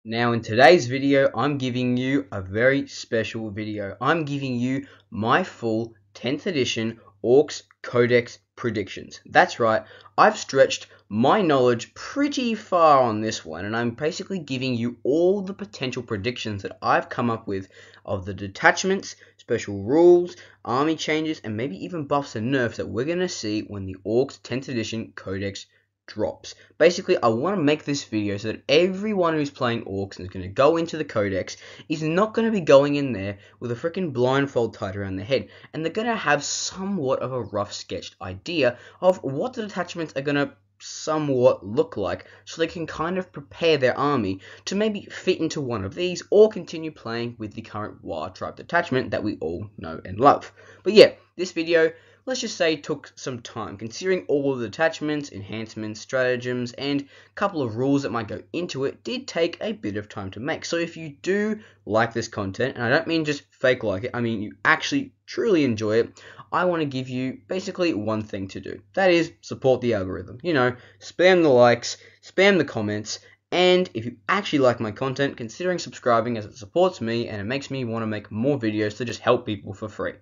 Now in today's video, I'm giving you a very special video. I'm giving you my full 10th edition Orks Codex predictions. That's right, I've stretched my knowledge pretty far on this one, and I'm basically giving you all the potential predictions that I've come up with of the detachments, special rules, army changes, and maybe even buffs and nerfs that we're going to see when the Orks 10th edition Codex drops. Basically, I want to make this video so that everyone who's playing Orks and is going to go into the Codex is not going to be going in there with a freaking blindfold tied around their head, and they're going to have somewhat of a rough sketched idea of what the detachments are going to somewhat look like, so they can kind of prepare their army to maybe fit into one of these or continue playing with the current WAAAGH tribe detachment that we all know and love. But yeah, this video, let's just say, took some time, considering all of the detachments, enhancements, stratagems, and a couple of rules that might go into it. Did take a bit of time to make. So if you do like this content, and I don't mean just fake like it, I mean you actually truly enjoy it, I want to give you basically one thing to do. That is, support the algorithm. You know, spam the likes, spam the comments, and if you actually like my content, considering subscribing, as it supports me and it makes me want to make more videos to just help people for free.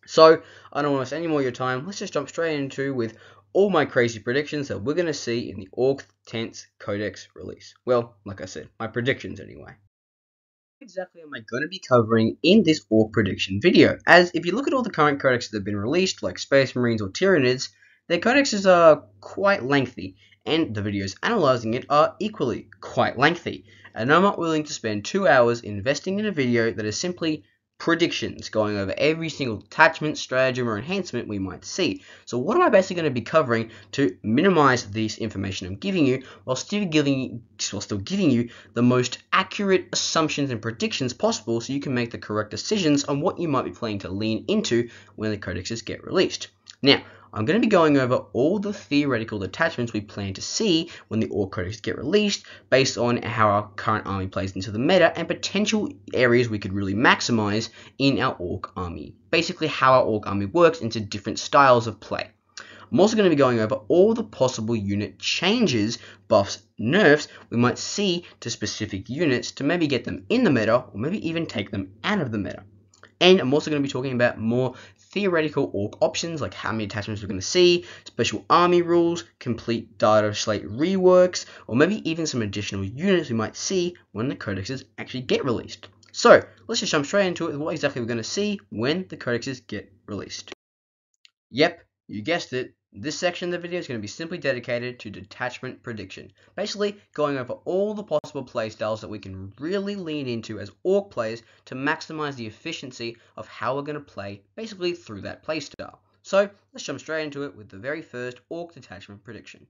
So, I don't want to waste any more of your time. Let's just jump straight into with all my crazy predictions that we're going to see in the Orks 10th Codex release. Well, like I said, my predictions anyway. What exactly am I going to be covering in this Ork prediction video? As if you look at all the current codexes that have been released, like Space Marines or Tyranids, their codexes are quite lengthy, and the videos analysing it are equally quite lengthy. And I'm not willing to spend 2 hours investing in a video that is simply predictions, going over every single detachment, stratagem, or enhancement we might see. So what am I basically going to be covering to minimize this information I'm giving you, while still giving you the most accurate assumptions and predictions possible, so you can make the correct decisions on what you might be planning to lean into when the codexes get released. Now, I'm going to be going over all the theoretical detachments we plan to see when the Ork Codex get released, based on how our current army plays into the meta, and potential areas we could really maximize in our Ork army. Basically, how our Ork army works into different styles of play. I'm also going to be going over all the possible unit changes, buffs, nerfs we might see to specific units to maybe get them in the meta, or maybe even take them out of the meta. And I'm also going to be talking about more theoretical Ork options, like how many attachments we're going to see, special army rules, complete data slate reworks, or maybe even some additional units we might see when the codexes actually get released. So let's just jump straight into it with what exactly we're going to see when the codexes get released. Yep, you guessed it. This section of the video is going to be simply dedicated to detachment prediction, basically going over all the possible playstyles that we can really lean into as Ork players to maximize the efficiency of how we're going to play basically through that playstyle. So let's jump straight into it with the very first Ork detachment prediction.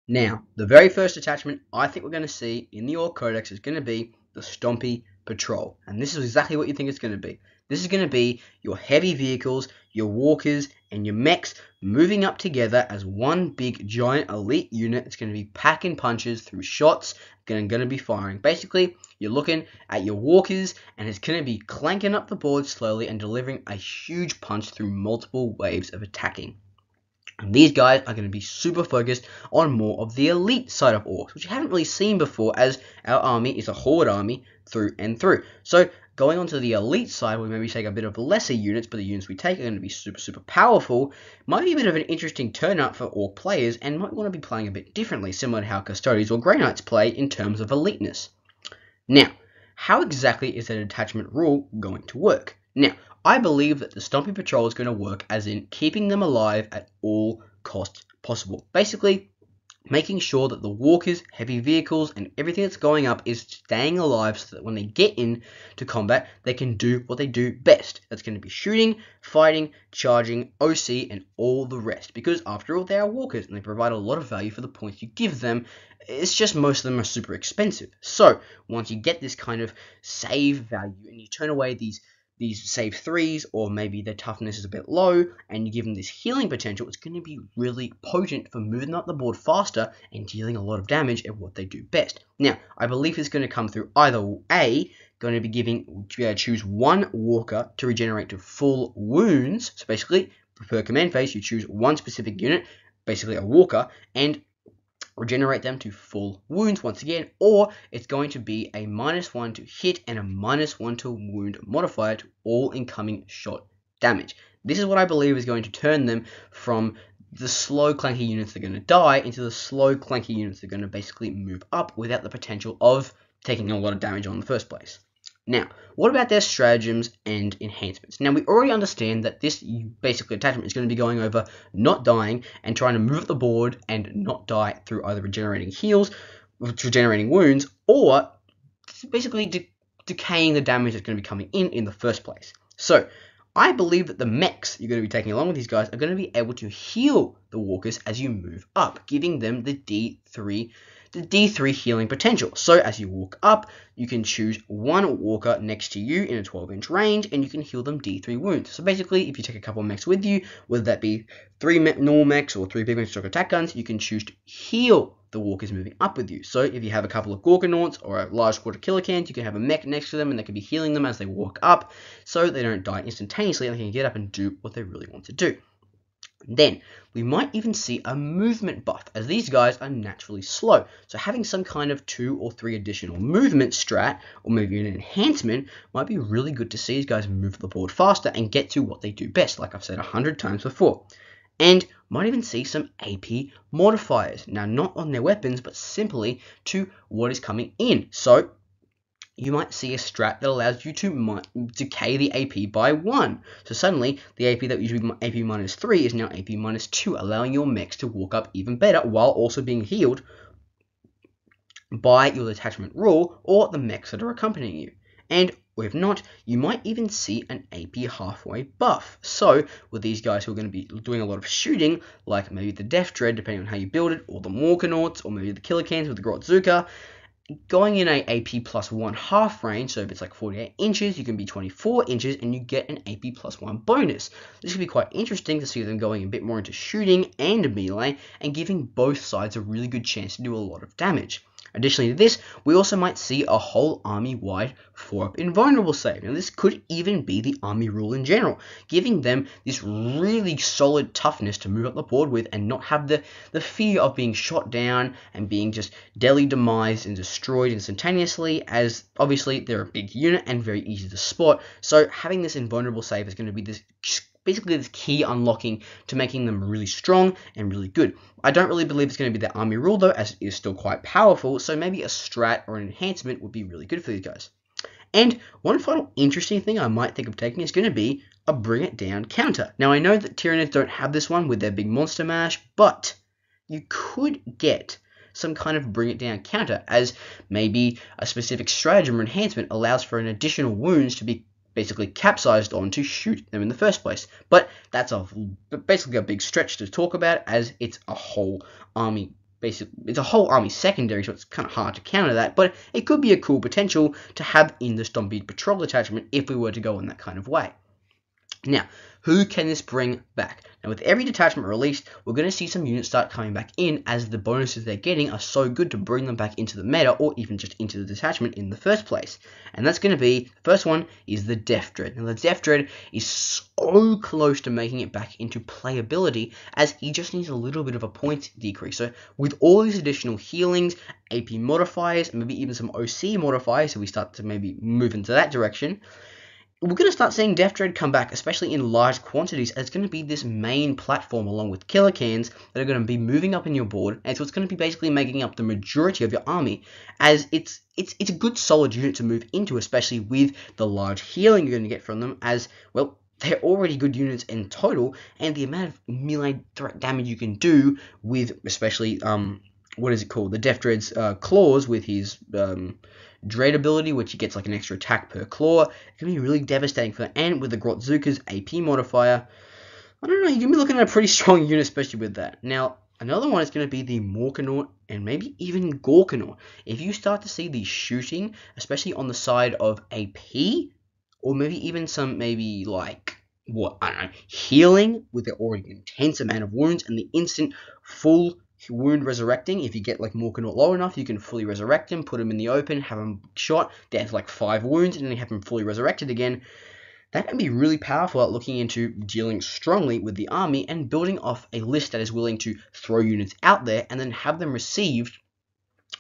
Now, the very first detachment I think we're going to see in the Ork Codex is going to be the Stompy Patrol, and this is exactly what you think it's going to be. This is going to be your heavy vehicles, your walkers, and your mechs moving up together as one big giant elite unit. It's going to be packing punches through shots, going to be firing. Basically, you're looking at your walkers, and it's going to be clanking up the board slowly and delivering a huge punch through multiple waves of attacking. And these guys are going to be super focused on more of the elite side of Orks, which you haven't really seen before, as our army is a horde army through and through. So going on to the elite side, we maybe take a bit of lesser units, but the units we take are going to be super powerful. Might be a bit of an interesting turn-up for Ork players, and might want to be playing a bit differently, similar to how Custodians or Grey Knights play in terms of eliteness. Now, how exactly is that detachment rule going to work? Now, I believe that the Stompy Patrol is going to work as in keeping them alive at all costs possible. Basically, making sure that the walkers, heavy vehicles, and everything that's going up is staying alive, so that when they get into combat, they can do what they do best. That's going to be shooting, fighting, charging, OC, and all the rest. Because after all, they are walkers, and they provide a lot of value for the points you give them. It's just most of them are super expensive. So once you get this kind of save value, and you turn away these save 3s, or maybe their toughness is a bit low, and you give them this healing potential, it's going to be really potent for moving up the board faster and dealing a lot of damage at what they do best. Now, I believe it's going to come through either A, going to be giving, choose one walker to regenerate to full wounds. So basically, per command phase, you choose one specific unit, basically a walker, and regenerate them to full wounds once again, or it's going to be a -1 to hit and a -1 to wound modifier to all incoming shot damage. This is what I believe is going to turn them from the slow clanky units that are going to die into the slow clanky units that are going to basically move up without the potential of taking a lot of damage on in the first place. Now, what about their stratagems and enhancements? Now, we already understand that this basically attachment is going to be going over not dying and trying to move up the board and not die through either regenerating heals, regenerating wounds, or basically decaying the damage that's going to be coming in the first place. So, I believe that the mechs you're going to be taking along with these guys are going to be able to heal the walkers as you move up, giving them the D3 healing potential. So as you walk up, you can choose one walker next to you in a 12-inch range, and you can heal them D3 wounds. So basically, if you take a couple of mechs with you, whether that be 3 normal mechs or 3 big mechs stroke attack guns, you can choose to heal the walkers moving up with you. So if you have a couple of Gorkanauts or a large quarter killer cans, you can have a mech next to them, and they can be healing them as they walk up, so they don't die instantaneously, and they can get up and do what they really want to do. Then, we might even see a movement buff, as these guys are naturally slow. So having some kind of 2 or 3 additional movement strat, or maybe an enhancement, might be really good to see these guys move the board faster and get to what they do best, like I've said 100 times before. And might even see some AP modifiers. Now, not on their weapons, but simply to what is coming in. So, you might see a strat that allows you to decay the AP by 1. So suddenly, the AP that usually be AP -3 is now AP -2, allowing your mechs to walk up even better while also being healed by your detachment rule or the mechs that are accompanying you. And if not, you might even see an AP halfway buff. So, with these guys who are going to be doing a lot of shooting, like maybe the Death Dread, depending on how you build it, or the Morkanauts, or maybe the Killer Cans with the Gro Helper, going in a AP +1 half range, so if it's like 48 inches, you can be 24 inches, and you get an AP +1 bonus. This could be quite interesting to see them going a bit more into shooting and melee, and giving both sides a really good chance to do a lot of damage. Additionally to this, we also might see a whole army-wide 4-up invulnerable save. Now this could even be the army rule in general, giving them this really solid toughness to move up the board with and not have the fear of being shot down and being just deli demised and destroyed instantaneously, as obviously they're a big unit and very easy to spot. So having this invulnerable save is going to be basically this key unlocking to making them really strong and really good. I don't really believe it's going to be the army rule though, as it is still quite powerful, so maybe a strat or an enhancement would be really good for these guys. And one final interesting thing I might think of taking is going to be a bring it down counter. Now I know that Tyranids don't have this one with their big monster mash, but you could get some kind of bring it down counter, as maybe a specific stratagem or enhancement allows for an additional wounds to be basically capsized on to shoot them in the first place. But that's basically a big stretch to talk about, as it's a whole army. It's a whole army secondary, so it's kind of hard to counter that, but it could be a cool potential to have in the Stompy Patrol detachment if we were to go in that kind of way. Now, who can this bring back? Now, with every detachment released, we're going to see some units start coming back in, as the bonuses they're getting are so good to bring them back into the meta, or even just into the detachment in the first place. And that's going to be, the first one is the Death Dread. Now, the Death Dread is so close to making it back into playability, as he just needs a little bit of a point decrease. So, with all these additional healings, AP modifiers, and maybe even some OC modifiers, so we start to maybe move into that direction, we're going to start seeing Death Dread come back, especially in large quantities, as it's going to be this main platform along with Killer Cans that are going to be moving up in your board, and so it's going to be basically making up the majority of your army, as it's a good solid unit to move into, especially with the large healing you're going to get from them, as, well, they're already good units in total, and the amount of melee threat damage you can do with, especially, what is it called, the Death Dread's claws with his Dread ability, which he gets like an extra attack per claw. It can be really devastating for them. And with the Gro Helper's AP modifier, I don't know, you're going to be looking at a pretty strong unit, especially with that. Now, another one is going to be the Morkanaut and maybe even Gorkanaut. If you start to see these shooting, especially on the side of AP, or maybe even some maybe like, healing with their already intense amount of wounds and the instant full wound resurrecting. If you get like Morkanaut low enough, you can fully resurrect him, put him in the open, have him shot, they have like 5 wounds, and then you have him fully resurrected again. That can be really powerful at looking into dealing strongly with the army and building off a list that is willing to throw units out there and then have them received,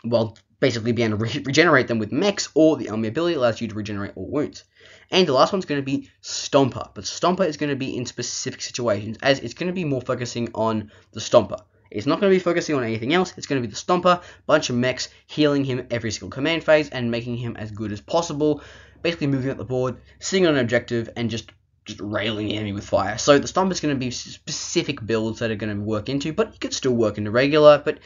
while basically being able to regenerate them with mechs, or the army ability allows you to regenerate all wounds. And the last one's going to be Stomper, but Stomper is going to be in specific situations, as it's going to be more focusing on the Stomper. It's not going to be focusing on anything else. It's going to be the Stomper, bunch of mechs, healing him every single command phase and making him as good as possible, basically moving up the board, sitting on an objective, and just railing the enemy with fire. So the Stomper is going to be specific builds that are going to work into, but you could still work into regular, but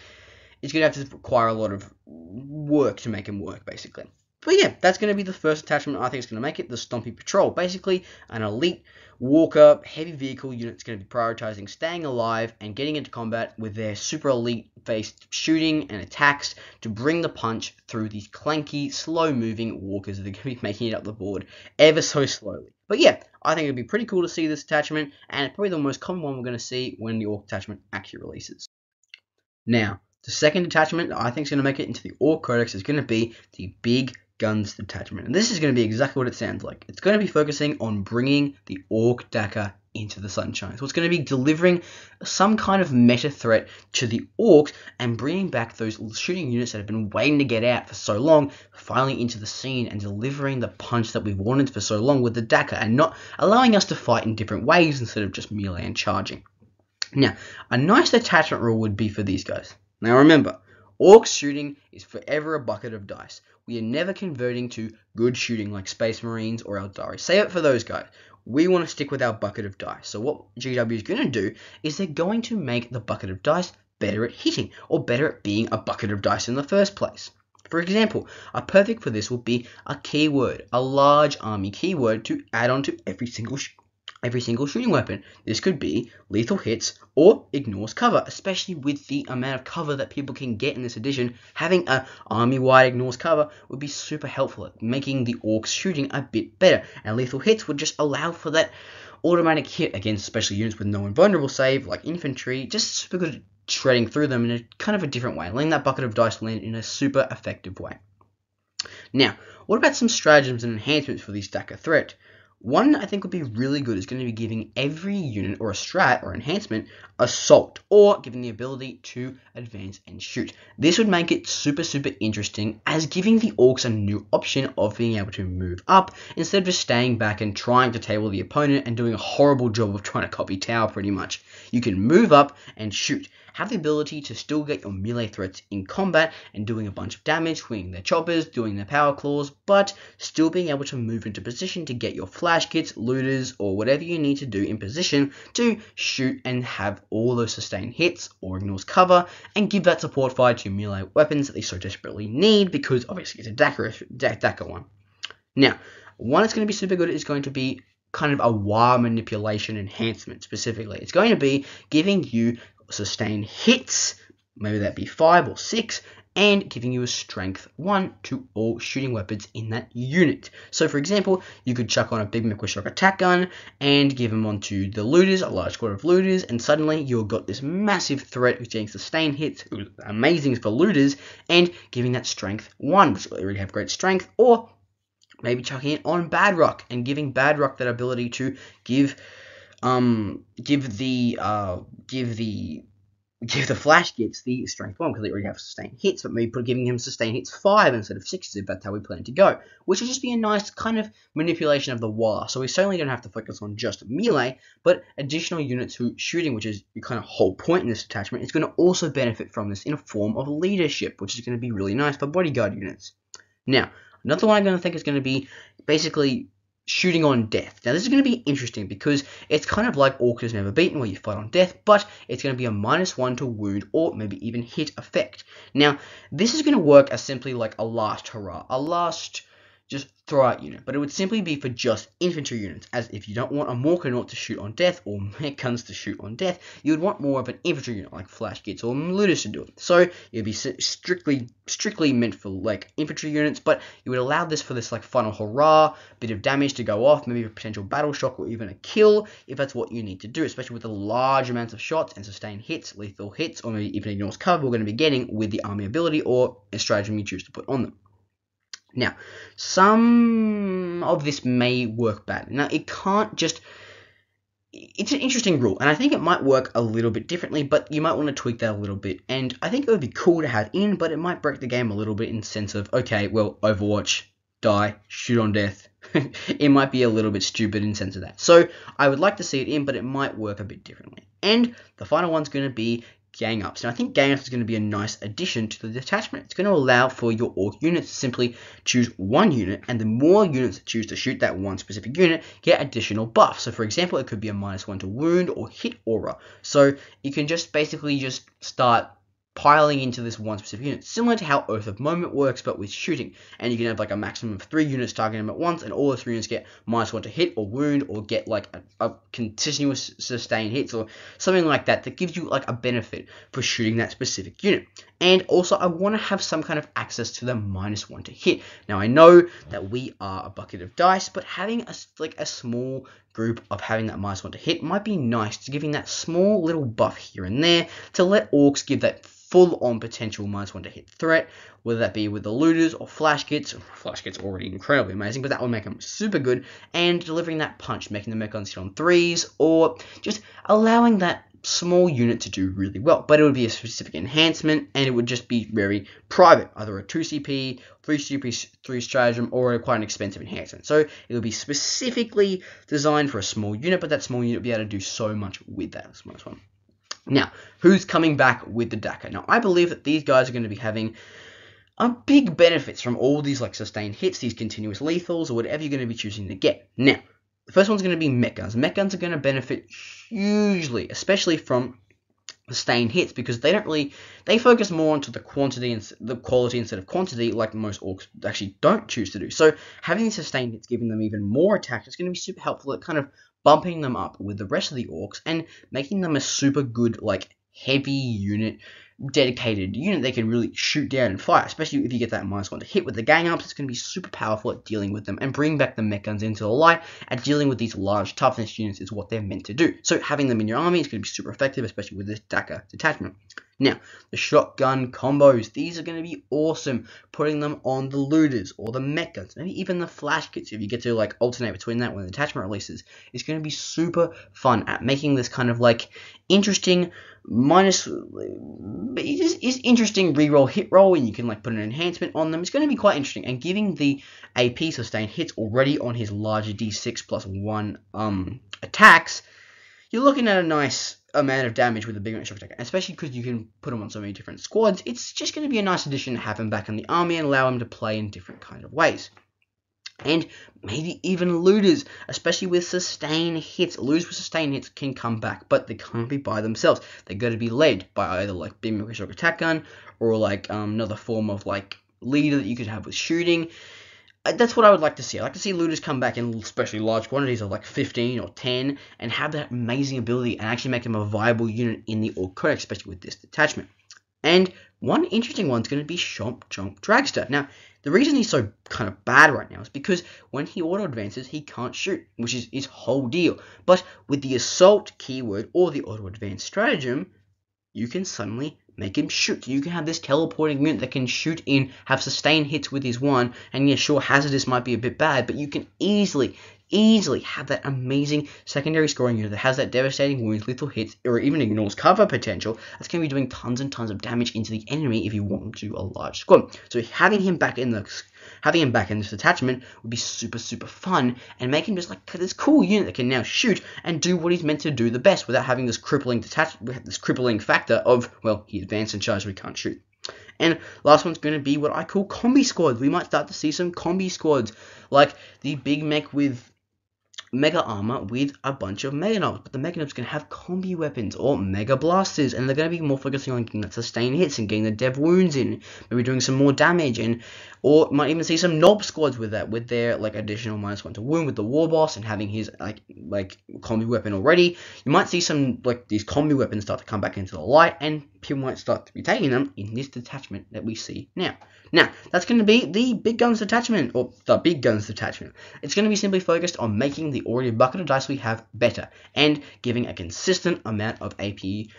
it's going to have to require a lot of work to make him work, basically. But yeah, that's going to be the first attachment I think is going to make it, the Stompy Patrol. Basically, an elite walker, heavy vehicle unit is going to be prioritizing staying alive and getting into combat with their super elite-based shooting and attacks to bring the punch through these clanky, slow-moving walkers that are going to be making it up the board ever so slowly. But yeah, I think it'd be pretty cool to see this attachment, and it's probably the most common one we're going to see when the Ork attachment actually releases. Now, the second detachment that I think is going to make it into the Ork Codex is going to be the Big Guns Detachment. And this is going to be exactly what it sounds like. It's going to be focusing on bringing the Ork Dakka into the sunshine. So it's going to be delivering some kind of meta threat to the Orks and bringing back those shooting units that have been waiting to get out for so long, finally into the scene and delivering the punch that we've wanted for so long with the Dakka, and not allowing us to fight in different ways instead of just melee and charging. Now, a nice attachment rule would be for these guys. Now remember, Orc shooting is forever a bucket of dice. We are never converting to good shooting like Space Marines or Eldari. Save it for those guys. We want to stick with our bucket of dice. So what GW is going to do is they're going to make the bucket of dice better at hitting, or better at being a bucket of dice in the first place. For example, a perfect for this would be a keyword, a large army keyword to add on to every single shooting weapon. This could be lethal hits or ignores cover, especially with the amount of cover that people can get in this edition. Having a army-wide ignores cover would be super helpful at making the Orcs shooting a bit better, and lethal hits would just allow for that automatic hit against special units with no invulnerable save, like infantry, just super good at shredding through them in a kind of a different way, letting that bucket of dice land in a super effective way. Now, what about some stratagems and enhancements for the Dakka threat? One I think would be really good is going to be giving every unit or a strat or enhancement assault, or giving the ability to advance and shoot. This would make it super interesting, as giving the Orcs a new option of being able to move up instead of just staying back and trying to table the opponent and doing a horrible job of trying to copy tower pretty much. You can move up and shoot. Have the ability to still get your melee threats in combat and doing a bunch of damage, swinging their choppers, doing their power claws, but still being able to move into position to get your flash kits, looters, or whatever you need to do in position to shoot and have all those sustained hits or ignores cover, and give that support fire to melee weapons that they so desperately need, because obviously it's a Dakka one. Now, one that's going to be super good is going to be kind of a WAAAGH manipulation enhancement specifically. It's going to be giving you sustained hits, maybe that be 5 or 6, and giving you a strength 1 to all shooting weapons in that unit. So for example, you could chuck on a big Mech Shock attack gun and give them onto the looters, a large squad of looters, and suddenly you've got this massive threat who's getting sustained hits, amazing for looters, and giving that strength 1, which already have great strength. Or maybe chucking it on Badrock and giving Badrock that ability to give the flash kits the strength 1, because they already have sustained hits, but maybe giving him sustained hits 5 instead of 6 if that's how we plan to go, which would just be a nice kind of manipulation of the WAAAGH. So we certainly don't have to focus on just melee, but additional units who shooting, which is the kind of whole point in this attachment, is going to also benefit from this in a form of leadership, which is going to be really nice for bodyguard units. Now, another one I'm going to think is going to be basically shooting on death. Now this is going to be interesting because it's kind of like Orc is Never Beaten, where you fight on death, but it's going to be a -1 to wound or maybe even hit effect. Now this is going to work as simply like a last hurrah, a last just throw out unit, but it would simply be for just infantry units, as if you don't want a Morkanaut to shoot on death or mech guns to shoot on death, you would want more of an infantry unit like flash kits or looters to do it. So it'd be strictly meant for like infantry units, but you would allow this for this like final hurrah, bit of damage to go off, maybe a potential battle shock or even a kill if that's what you need to do, especially with the large amounts of shots and sustained hits, lethal hits, or maybe even ignores cover we're going to be getting with the army ability or a stratagem you choose to put on them. Now, some of this may work bad. Now, it can't just... It's an interesting rule, and I think it might work a little bit differently, but you might want to tweak that a little bit. And I think it would be cool to have in, but it might break the game a little bit in the sense of, okay, well, Overwatch, die, shoot on death. It might be a little bit stupid in the sense of that. So I would like to see it in, but it might work a bit differently. And the final one's going to be gang ups. Now, I think gang ups is going to be a nice addition to the detachment. It's going to allow for your orc units to simply choose one unit, and the more units that choose to shoot that one specific unit get additional buffs. So, for example, it could be a -1 to wound or hit aura. So you can just basically just start piling into this one specific unit, similar to how Oath of Moment works, but with shooting. And you can have like a maximum of 3 units targeting them at once, and all the 3 units get -1 to hit or wound, or get like a continuous sustained hits or something like that, that gives you like a benefit for shooting that specific unit. And also, I want to have some kind of access to the -1 to hit. Now, I know that we are a bucket of dice, but having a small group of having that -1 to hit might be nice, to giving that small little buff here and there to let orcs give that full-on potential -1 to hit threat, whether that be with the looters or flash kits. Flash kits are already incredibly amazing, but that will make them super good, and delivering that punch, making the mech guns hit on 3s, or just allowing that small unit to do really well. But it would be a specific enhancement, and it would just be very private, either a 2 CP, 3 CP, 3 stratagem, or quite an expensive enhancement. So it would be specifically designed for a small unit, but that small unit would be able to do so much with that smallest one. Now, who's coming back with the Daka? Now, I believe that these guys are going to be having big benefits from all these like sustained hits, these continuous lethals, or whatever you're going to be choosing to get. Now, the first one's going to be mech guns. Mech guns are going to benefit hugely, especially from sustained hits, because they focus more onto the quantity and the quality instead of quantity, like most orcs actually don't choose to do. So having these sustained hits, giving them even more attack, is going to be super helpful at kind of bumping them up with the rest of the orcs and making them a super good, like, heavy unit, dedicated unit they can really shoot down and fire, especially if you get that -1 to hit with the gang ups. It's going to be super powerful at dealing with them, and bring back the mech guns into the light. At dealing with these large toughness units is what they're meant to do. So having them in your army is going to be super effective, especially with this Daka detachment. Now, the shotgun combos, these are going to be awesome, putting them on the looters or the mech guns, maybe even the flash kits if you get to like alternate between that when the detachment releases. It's going to be super fun at making this kind of like interesting interesting reroll hit roll, and you can like put an enhancement on them. It's going to be quite interesting, and giving the AP sustained hits already on his larger D6 plus 1 attacks, you're looking at a nice amount of damage with a bigger extra attack, especially because you can put them on so many different squads. It's just going to be a nice addition to have him back in the army and allow him to play in different kind of ways. And maybe even looters, especially with sustained hits. Looters with sustained hits can come back, but they can't be by themselves. They're going to be led by either like beam shock attack gun, or like another form of like leader that you could have with shooting. That's what I would like to see. I'd like to see looters come back in especially large quantities of like 15 or 10 and have that amazing ability and actually make them a viable unit in the Orc Codex, especially with this detachment. And one interesting one's going to be Chomp Chomp Dragster. Now, the reason he's so kind of bad right now is because when he auto-advances, he can't shoot, which is his whole deal. But with the Assault keyword or the auto-advance stratagem, you can suddenly make him shoot. You can have this teleporting unit that can shoot in, have sustained hits with his one, and yeah, sure, hazardous might be a bit bad, but you can easily have that amazing secondary scoring unit that has that devastating wounds, lethal hits, or even ignores cover potential. That's going to be doing tons and tons of damage into the enemy if you want them to do a large squad. So having him back in this detachment would be super fun, and make him just like this cool unit that can now shoot and do what he's meant to do the best without having this crippling factor of, well, he advanced and charged, we can't shoot. And last one's going to be what I call combi squads. We might start to see some combi squads, like the big mech with mega armor with a bunch of mega nobs, but the mega nobs can have combi weapons or mega blasters, and they're going to be more focusing on getting that sustained hits and getting the dev wounds in, maybe doing some more damage, and or might even see some knob squads with that, with their like additional -1 to wound with the war boss and having his like combi weapon already. You might see some like these combi weapons start to come back into the light, and people might start to be taking them in this detachment that we see now. Now, that's going to be the Big Guns Detachment, or the Big Guns Detachment. It's going to be simply focused on making the already bucket of dice we have better, and giving a consistent amount of AP,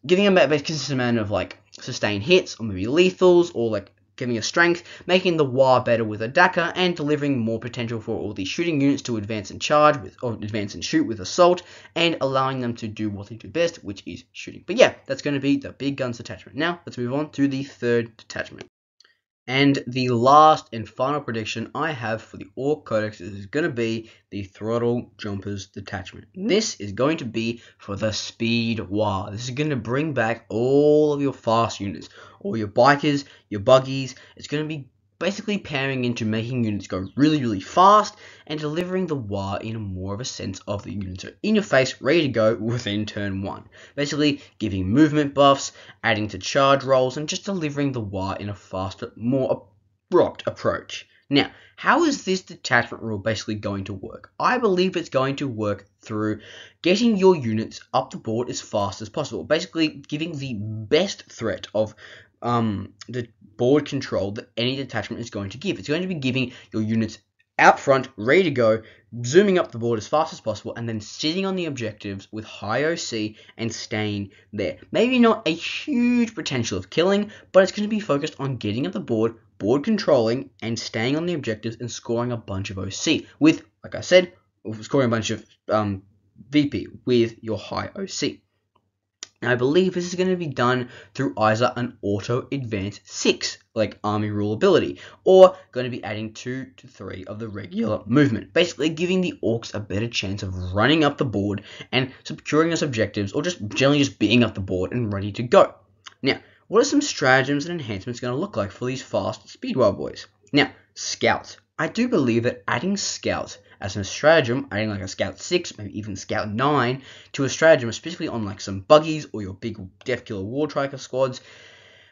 giving a consistent amount of like sustained hits, or maybe lethals, or like giving us strength, making the WAAAGH better with a DACA, and delivering more potential for all these shooting units to advance and charge with, or advance and shoot with assault, and allowing them to do what they do best, which is shooting. But yeah, that's going to be the big Guns Detachment. Now, let's move on to the third detachment. And the last and final prediction I have for the Ork Codex is going to be the Throttle Jumpers Detachment. This is going to be for the Speed WAAAGH. This is going to bring back all of your fast units, all your bikers, your buggies. It's going to be basically pairing into making units go really, really fast and delivering the WAAAGH in more of a sense of the units are in your face, ready to go within turn 1. Basically giving movement buffs, adding to charge rolls, and just delivering the WAAAGH in a faster, more abrupt approach. Now, how is this detachment rule basically going to work? I believe it's going to work through getting your units up the board as fast as possible. Basically giving the best threat of the board control that any detachment is going to give. It's going to be giving your units out front, ready to go, zooming up the board as fast as possible, and then sitting on the objectives with high OC and staying there. Maybe not a huge potential of killing, but it's going to be focused on getting up the board, board controlling, and staying on the objectives and scoring a bunch of OC with, like I said, scoring a bunch of VP with your high OC. Now, I believe this is going to be done through either an auto advance 6, like army rule ability, or going to be adding 2 to 3 of the regular movement, basically giving the Orks a better chance of running up the board and securing us objectives, or just generally just being up the board and ready to go. Now, what are some stratagems and enhancements going to look like for these fast speed wild boys? Now, scouts. I do believe that adding scouts as a stratagem, adding like a scout 6, maybe even scout 9 to a stratagem, especially on like some buggies or your big Death Killer War Striker squads,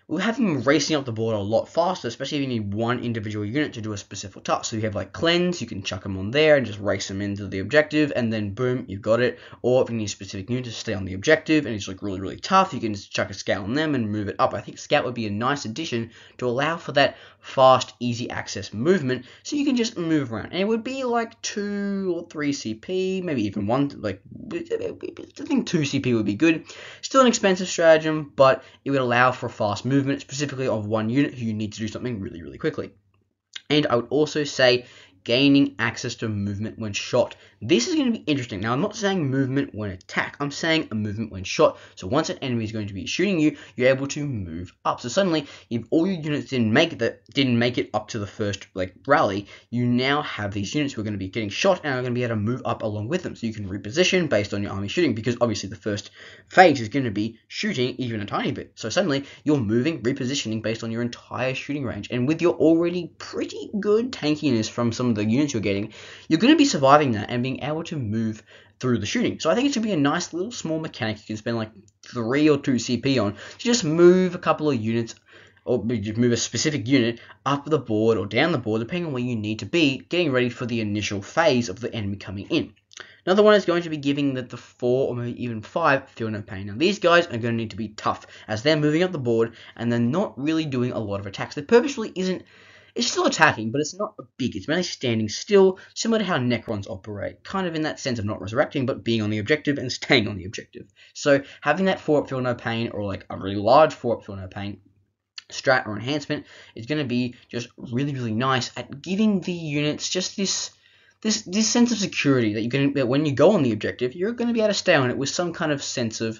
we'll have them racing up the board a lot faster, especially if you need one individual unit to do a specific task. So you have like cleanse, you can chuck them on there and just race them into the objective, and then boom, you've got it. Or if you need a specific unit to stay on the objective and it's like really, really tough, you can just chuck a scout on them and move it up. I think scout would be a nice addition to allow for that fast, easy access movement, so you can just move around. And it would be like 2 or 3 CP, maybe even 1, like, I think 2 CP would be good. Still an expensive stratagem, but it would allow for fast movement, specifically of one unit who you need to do something really, really quickly. And I would also say gaining access to movement when shot. This is going to be interesting. Now, I'm not saying movement when attack. I'm saying a movement when shot. So once an enemy is going to be shooting you, you're able to move up. So suddenly, if all your units didn't make it up to the first rally, you now have these units who are going to be getting shot and are going to be able to move up along with them. So you can reposition based on your army shooting, because obviously the first phase is going to be shooting even a tiny bit. So suddenly you're moving, repositioning based on your entire shooting range, and with your already pretty good tankiness from some of the units you're getting, you're going to be surviving that and being able to move through the shooting. So I think it should be a nice little small mechanic you can spend like 3 or 2 CP on to just move a couple of units, or just move a specific unit up the board or down the board, depending on where you need to be, getting ready for the initial phase of the enemy coming in. Another one is going to be giving the 4 or maybe even 5 Feel No Pain. Now, these guys are going to need to be tough, as they're moving up the board and they're not really doing a lot of attacks. Their purpose really isn't. It's still attacking, but it's not big. It's mainly standing still, similar to how Necrons operate, kind of in that sense of not resurrecting, but being on the objective and staying on the objective. So having that 4-up Feel No Pain, or like a really large 4-up Feel No Pain strat or enhancement, is going to be just really, really nice at giving the units just this sense of security that when you go on the objective, you're going to be able to stay on it with some kind of sense of,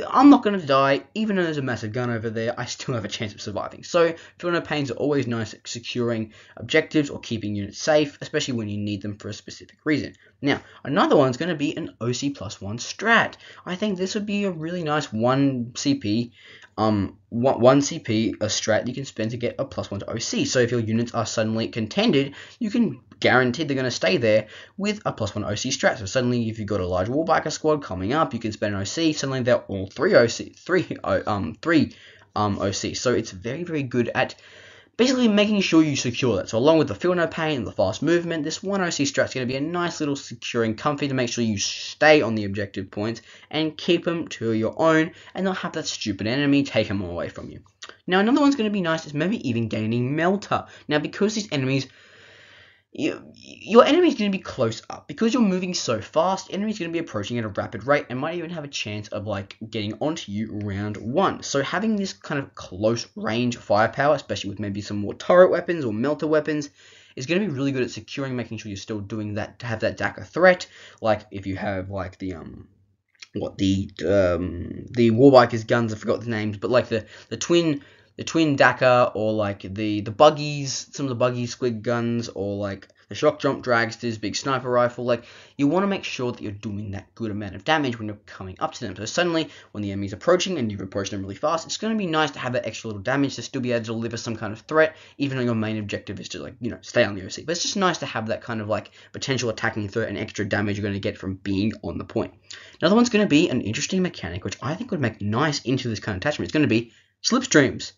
I'm not going to die, even though there's a massive gun over there, I still have a chance of surviving. So Feel No Pains are always nice at securing objectives or keeping units safe, especially when you need them for a specific reason. Now, another one's going to be an OC plus 1 strat. I think this would be a really nice 1 CP a strat you can spend to get a +1 to OC. So if your units are suddenly contended, you can guarantee they're going to stay there with a +1 OC strat. So suddenly, if you've got a large Warbiker squad coming up, you can spend an OC. Suddenly, they're all 3 OC. So it's very, very good at basically making sure you secure that. So along with the Feel No Pain and the fast movement, this 1 OC strat is going to be a nice little securing comfy to make sure you stay on the objective points and keep them to your own and not have that stupid enemy take them away from you. Now, another one's going to be nice is maybe even gaining Melter. Now, because these enemies, your enemy's going to be close up. Because you're moving so fast, enemy's going to be approaching at a rapid rate and might even have a chance of like getting onto you round one. So having this kind of close range firepower, especially with maybe some more turret weapons or melter weapons, is going to be really good at securing, making sure you're still doing that to have that DACA threat. Like if you have like the Warbikers guns, I forgot the names, but like the twin DACA, or like the buggies, some of the buggies squid guns, or like the shock jump dragsters, big sniper rifle. Like you want to make sure that you're doing that good amount of damage when you're coming up to them. So suddenly when the enemy's approaching and you've approached them really fast, it's going to be nice to have that extra little damage to still be able to deliver some kind of threat, even though your main objective is to like, you know, stay on the OC. But it's just nice to have that kind of like potential attacking threat and extra damage you're going to get from being on the point. Another one's going to be an interesting mechanic, which I think would make nice into this kind of attachment. It's going to be slipstreams.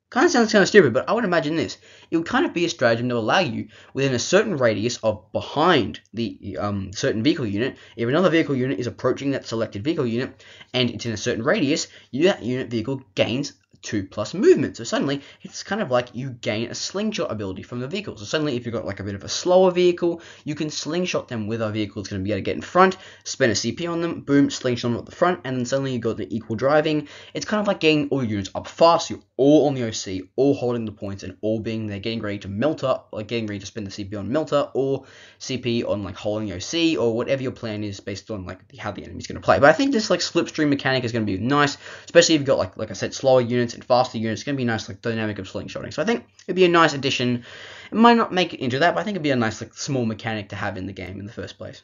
Kind of sounds kind of stupid, but I would imagine this. It would kind of be a stratagem that will allow you, within a certain radius of behind the certain vehicle unit, if another vehicle unit is approaching that selected vehicle unit, and it's in a certain radius, that unit vehicle gains 2+ movement. So suddenly, it's kind of like you gain a slingshot ability from the vehicle. So suddenly, if you've got like a bit of a slower vehicle, you can slingshot them with a vehicle that's going to be able to get in front, spend a CP on them, boom, slingshot them at the front, and then suddenly you've got the equal driving. It's kind of like getting all your units up fast. You're all on the OC, all holding the points, and all being there, getting ready to melter, like getting ready to spend the CP on melter, or CP on like holding the OC, or whatever your plan is based on like how the enemy's going to play. But I think this like slipstream mechanic is going to be nice, especially if you've got like I said, slower units and faster units. It's going to be nice, like dynamic of slingshotting. So I think it'd be a nice addition. It might not make it into that, but I think it'd be a nice like small mechanic to have in the game in the first place.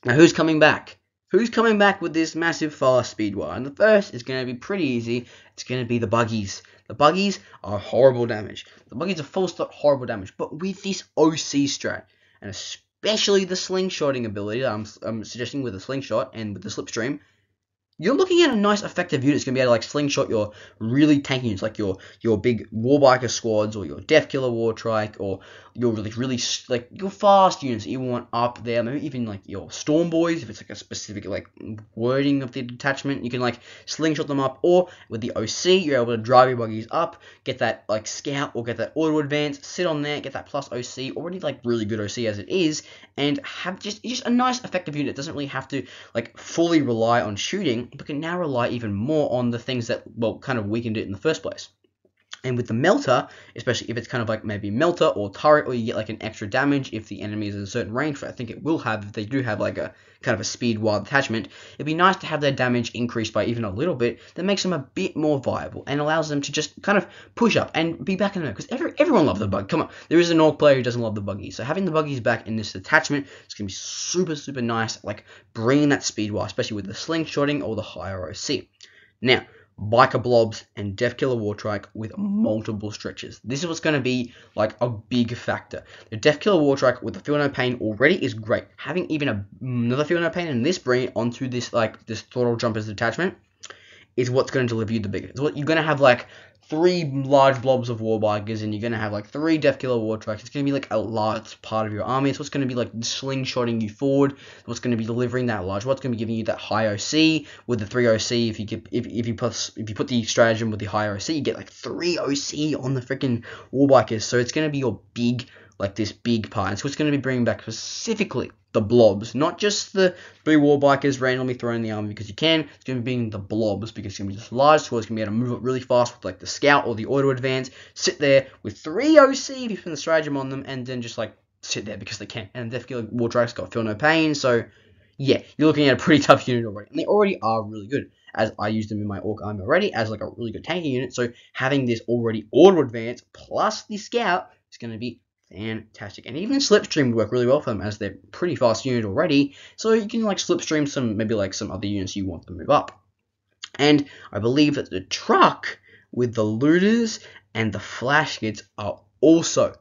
Now who's coming back? Who's coming back with this massive fast speed wire? And the first is going to be pretty easy. It's going to be the buggies. The buggies are horrible damage. The buggies are full stop horrible damage. But with this OC strat, and especially the slingshotting ability that I'm suggesting with the slingshot and with the slipstream, you're looking at a nice effective unit that's going to be able to like slingshot your really tanky units, like your big Warbiker squads, or your Death Killer Wartrike, or your really like your fast units that you want up there. Maybe even like your Storm Boys, if it's like a specific like wording of the detachment, you can like slingshot them up. Or with the OC, you're able to drive your buggies up, get that like scout or get that auto advance, sit on there, get that plus OC, already like really good OC as it is, and have just a nice effective unit. It doesn't really have to like fully rely on shooting, but can now rely even more on the things that, well, kind of weakened it in the first place. And with the melter, especially if it's kind of like maybe melter or turret, or you get like an extra damage if the enemy is in a certain range, I think it will have, if they do have like a kind of a speed wild attachment, it'd be nice to have their damage increased by even a little bit. That makes them a bit more viable and allows them to just kind of push up and be back in there. Because everyone loves the bug. Come on, there is an Orc player who doesn't love the buggies. So having the buggies back in this attachment is going to be super, super nice, like bringing that speed wild, especially with the slingshotting or the higher OC. Now, Biker Blobs and Death Killer Wartrike with multiple stretches. This is what's going to be like a big factor. The Death Killer Wartrike with the Feel No Pain already is great. Having even another Feel No Pain and this bring it onto this like this Throttle Jumpers detachment is what's going to deliver you the biggest. It's what you're going to have like 3 large blobs of Warbikers, and you're going to have like 3 Death Killer Wartrikes. It's going to be like a large part of your army. It's what's going to be like slingshotting you forward. What's going to be delivering that large. What's going to be giving you that high OC with the 3 OC. If you put the stratagem with the high OC, you get like 3 OC on the freaking Warbikers. So it's going to be your big, like this big part. And so it's going to be bringing back specifically the blobs, not just the 3 Warbikers randomly thrown in the army because you can. It's going to be being the blobs because it's going to be just large squads. It's going to be able to move up really fast with like the scout or the auto advance. Sit there with 3 OC if you spend the stratagem on them, and then just like sit there because they can. And Death Killer Wartrike's got Feel No Pain, so yeah, you're looking at a pretty tough unit already. And they already are really good, as I used them in my Orc army already as like a really good tanking unit. So having this already auto advance plus the scout is going to be fantastic. And even slipstream would work really well for them, as they're pretty fast unit already, so you can like slipstream some, maybe like some other units you want to move up. And I believe that the truck with the looters and the flash kits are also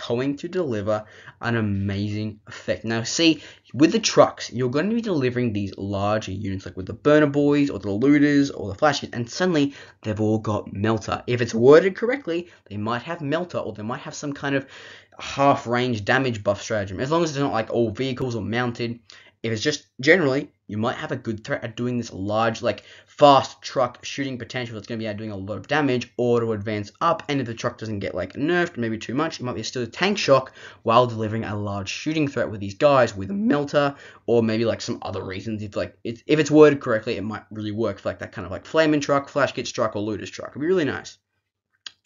going to deliver an amazing effect. Now see, with the trucks, you're going to be delivering these larger units, like with the burner boys or the looters or the flash kits, and suddenly they've all got melter. If it's worded correctly, they might have melter, or they might have some kind of half range damage buff stratagem, as long as it's not like all vehicles or mounted. If it's just generally you might have a good threat at doing this large, like, fast truck shooting potential that's going to be doing a lot of damage, or to advance up, and if the truck doesn't get, like, nerfed, maybe too much, it might be still a tank shock while delivering a large shooting threat with these guys, with a melter, or maybe, like, some other reasons. If, like, if it's worded correctly, it might really work for, like, that kind of, like, flaming truck, flash kits truck, or looter's truck. It'd be really nice.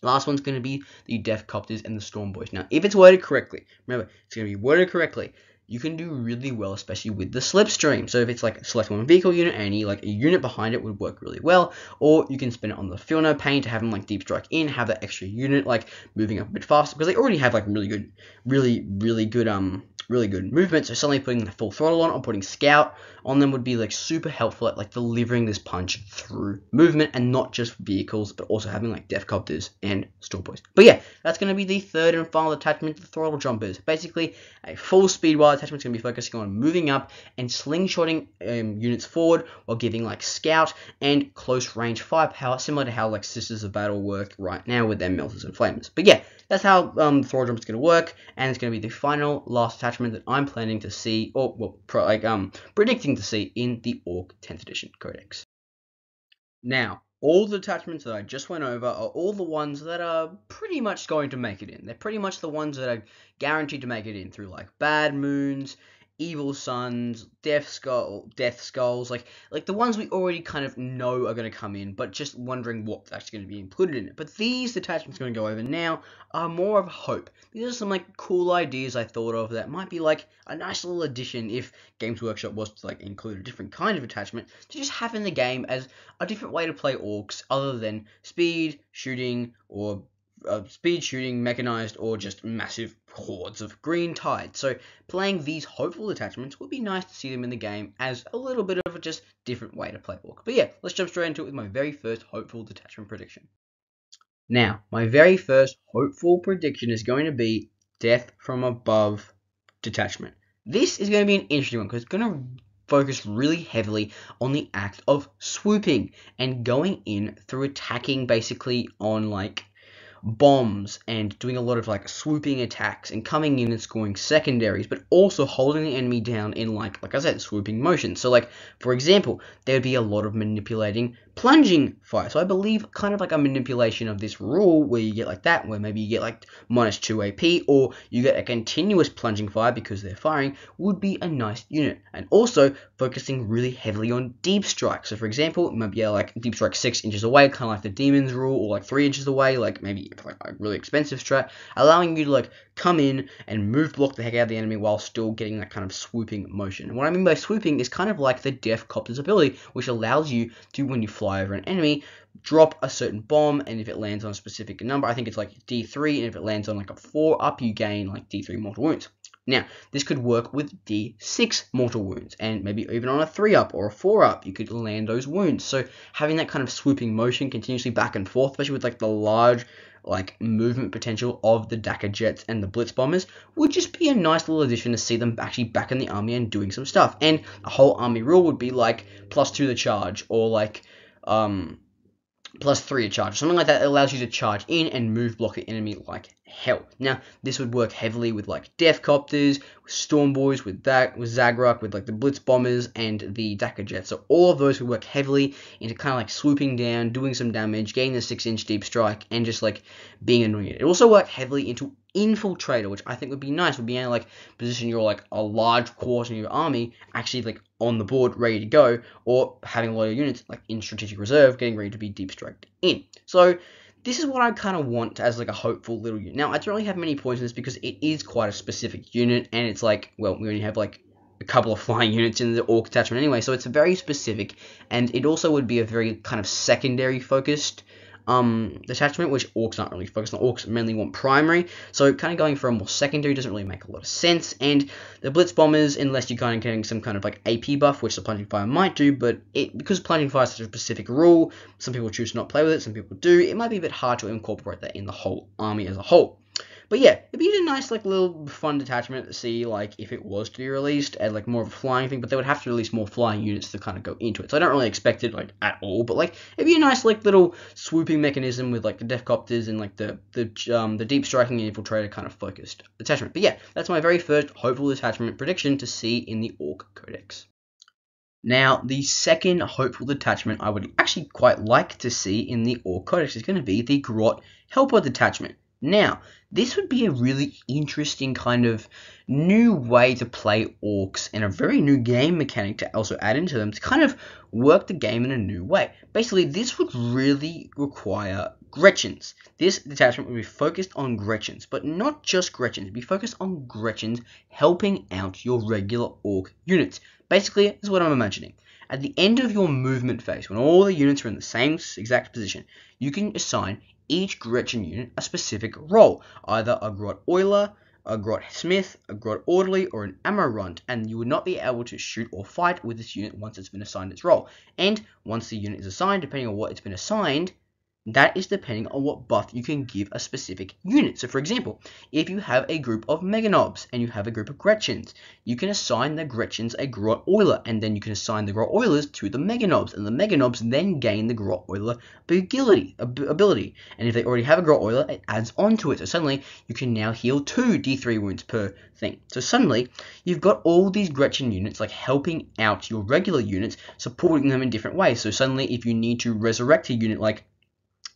Last one's going to be the Death Copters and the Storm Boys. Now, if it's worded correctly, remember, it's going to be worded correctly, you can do really well, especially with the slipstream. So if it's like select one vehicle unit and you like a unit behind it would work really well, or you can spin it on the field no pain to have them like deep strike in, have that extra unit like moving up a bit faster because they already have like really good movement. So suddenly putting the full throttle on or putting scout on them would be like super helpful at like delivering this punch through movement and not just vehicles, but also having like Death Copters and Storm Boys. But yeah, that's going to be the third and final attachment, the Throttle Jumpers. Basically, a full speed wire attachment is going to be focusing on moving up and slingshotting units forward while giving like scout and close range firepower, similar to how like Sisters of Battle work right now with their melters and flamers. But yeah, that's how the Throttle Jumper is going to work, and it's going to be the final last attachment that I'm planning to see, or well, predicting to see in the Ork 10th edition codex. Now, all the attachments that I just went over are all the ones that are pretty much going to make it in. They're pretty much the ones that are guaranteed to make it in through like Bad Moons, Evil Suns, Death Skulls, like the ones we already kind of know are going to come in, but just wondering what's actually going to be included in it. But these attachments I'm going to go over now are more of a hope. These are some like cool ideas I thought of that might be like a nice little addition if Games Workshop was to like include a different kind of attachment to just have in the game as a different way to play Orks other than speed, shooting, or mechanized, or just massive hordes of green tide. So playing these hopeful attachments would be nice to see them in the game as a little bit of a just different way to play Ork. But yeah, let's jump straight into it with my very first hopeful detachment prediction. Now, my very first hopeful prediction is going to be Death from Above Detachment. This is going to be an interesting one because it's going to focus really heavily on the act of swooping and going in through attacking basically on like bombs and doing a lot of like swooping attacks and coming in and scoring secondaries, but also holding the enemy down in like I said, swooping motion. So like, for example, there would be a lot of manipulating plunging fire. So I believe kind of like a manipulation of this rule where you get like that, where maybe you get like -2 AP, or you get a continuous plunging fire because they're firing, would be a nice unit. And also focusing really heavily on deep strike. So for example, maybe like deep strike 6 inches away, kind of like the demons rule, or like 3 inches away, like maybe like a really expensive strat, allowing you to like come in and move block the heck out of the enemy while still getting that kind of swooping motion. And what I mean by swooping is kind of like the Death Copter's ability, which allows you to, when you fly over an enemy, drop a certain bomb, and if it lands on a specific number, I think it's like D3, and if it lands on like a 4 up, you gain like D3 mortal wounds. Now, this could work with D6 mortal wounds, and maybe even on a 3 up or a 4 up, you could land those wounds. So having that kind of swooping motion continuously back and forth, especially with like the large like movement potential of the Dakka Jets and the Blitz Bombers, would just be a nice little addition to see them actually back in the army and doing some stuff. And a whole army rule would be like +2 the charge, or like +3 a charge, something like that. It allows you to charge in and move block the enemy like hell. Now, this would work heavily with like Death Copters, with Storm Boys, with Zaghruk, with like the Blitz Bombers and the Dakka Jets. So all of those would work heavily into kind of like swooping down, doing some damage, getting the 6-inch deep strike, and just like being annoying. It also worked heavily into Infiltrator, which I think would be nice. Would be able to like position your like a large portion of your army actually like on the board ready to go, or having a lot of units like in strategic reserve getting ready to be deep striked in. So this is what I kind of want as like a hopeful little unit. Now, I don't really have many points in this because it is quite a specific unit, and it's like, well, we only have like a couple of flying units in the Ork attachment anyway, so it's very specific, and it also would be a very kind of secondary focused detachment, which Orks aren't really focused on. Orks mainly want primary, so kind of going for a more secondary doesn't really make a lot of sense. And the Blitz Bombers, unless you're kind of getting some kind of like AP buff, which the Plunging Fire might do, but because Plunging Fire is such a specific rule, some people choose to not play with it, some people do, it might be a bit hard to incorporate that in the whole army as a whole. But yeah, it'd be a nice like little fun detachment to see like if it was to be released and like more of a flying thing, but they would have to release more flying units to kind of go into it. So I don't really expect it like at all, but like it'd be a nice like little swooping mechanism with like the Death Copters and like the deep striking and infiltrator kind of focused attachment. But yeah, that's my very first hopeful detachment prediction to see in the Ork Codex. Now, the second hopeful detachment I would actually quite like to see in the Ork Codex is going to be the Gro Helper detachment. Now, this would be a really interesting kind of new way to play Orks and a very new game mechanic to also add into them to kind of work the game in a new way. Basically, this would really require Gretchens. This detachment would be focused on Gretchens, but not just Gretchens. It would be focused on Gretchens helping out your regular Ork units. Basically, this is what I'm imagining. At the end of your movement phase, when all the units are in the same exact position, you can assign each Gretchen unit a specific role, either a Grot Oiler, a Grot Smith, a Grot Orderly, or an Ammo Runt, and you would not be able to shoot or fight with this unit once it's been assigned its role. And once the unit is assigned, depending on what it's been assigned, that is depending on what buff you can give a specific unit. So for example, if you have a group of Meganobs and you have a group of Gretchens, you can assign the Gretchens a Grot Oiler, and then you can assign the Grot Oilers to the Meganobs, and the Meganobs then gain the Grot Oiler ability. And if they already have a Grot Oiler, it adds on to it. So suddenly, you can now heal 2 D3 wounds per thing. So suddenly, you've got all these Gretchen units like helping out your regular units, supporting them in different ways. So suddenly, if you need to resurrect a unit like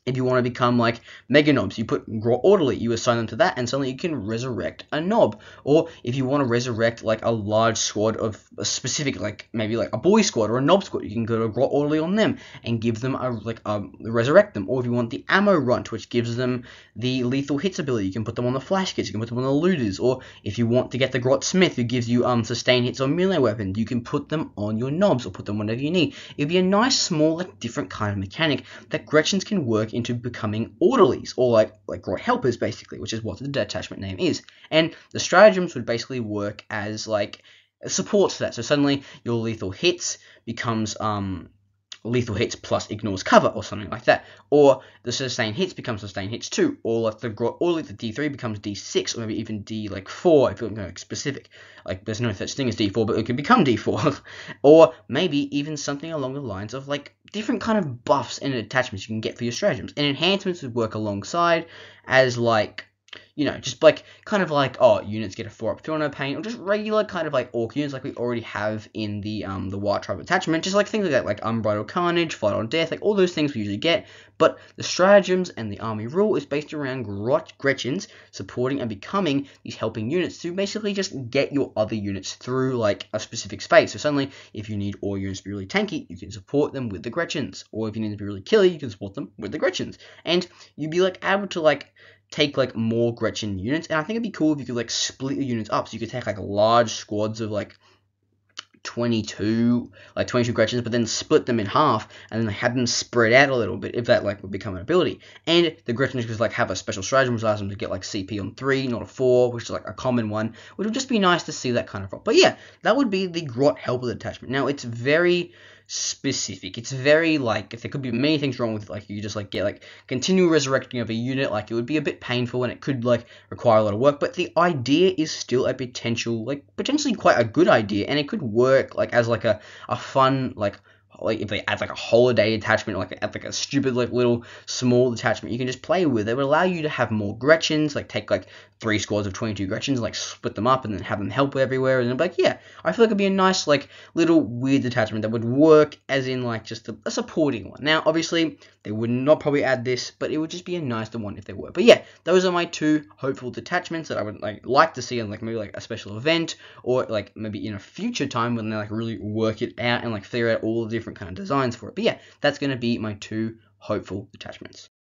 if you want to become like Meganobs, you put Gro Orderly, you assign them to that, and suddenly you can resurrect a Nob. Or if you want to resurrect like a large squad of a specific, like maybe like a Boy squad or a Nob squad, you can go to Gro Orderly on them and give them resurrect them. Or if you want the Ammo Runt, which gives them the lethal hits ability, you can put them on the Flash Kits, you can put them on the Looters. Or if you want to get the Grot Smith, who gives you sustained hits on melee weapons, you can put them on your Nobs or put them whenever you need. It'd be a nice, small, like different kind of mechanic that Gretchens can work into becoming orderlies, or like Gro Helpers, basically, which is what the detachment name is. And the stratagems would basically work as like supports for that. So suddenly your lethal hits becomes lethal hits plus ignores cover, or something like that. Or the sustained hits becomes sustained hits 2, or like the D3 becomes D6, or maybe even D4 if you're going specific. Like there's no such thing as D4, but it can become D4. Or maybe even something along the lines of like different kind of buffs and attachments you can get for your stratagems. And enhancements would work alongside as like, you know, just like kind of like, oh, units get a 4-up Throno Pain, or just regular kind of like Ork units like we already have in the Wild Tribe attachment, just like things like Unbridled Carnage, Fight on Death, like all those things we usually get. But the stratagems and the army rule is based around Gretchens supporting and becoming these helping units to basically just get your other units through like a specific space. So suddenly, if you need all units to be really tanky, you can support them with the Gretchens, or if you need to be really killy, you can support them with the Gretchens, and you'd be like able to like take like more Gretchen units. And I think it'd be cool if you could like split your units up, so you could take like large squads of like 22 Gretchens, but then split them in half and then have them spread out a little bit, if that like would become an ability. And the Gretchens could like have a special stratagem which allows them to get like CP on 3, not a 4, which is like a common one, which would just be nice to see that kind of role. But yeah, that would be the Grot Helper detachment. Now it's very specific. It's very like, if there could be many things wrong with it, like you just like get like continual resurrecting of a unit, like it would be a bit painful and it could like require a lot of work, but the idea is still a potentially quite a good idea, and it could work like as like a fun like if they add like a holiday attachment, like add like a stupid like little small detachment you can just play with. It would allow you to have more Gretchens, like take like 3 squads of 22 Gretchens and like split them up and then have them help everywhere, and then like, yeah, I feel like it'd be a nice like little weird detachment that would work as in like just a supporting one. Now obviously they would not probably add this, but it would just be a nice one if they were. But yeah, those are my 2 hopeful detachments that I would like to see in like maybe like a special event, or like maybe in a future time when they like really work it out and like figure out all the different kind of designs for it. But yeah, that's going to be my 2 hopeful detachments.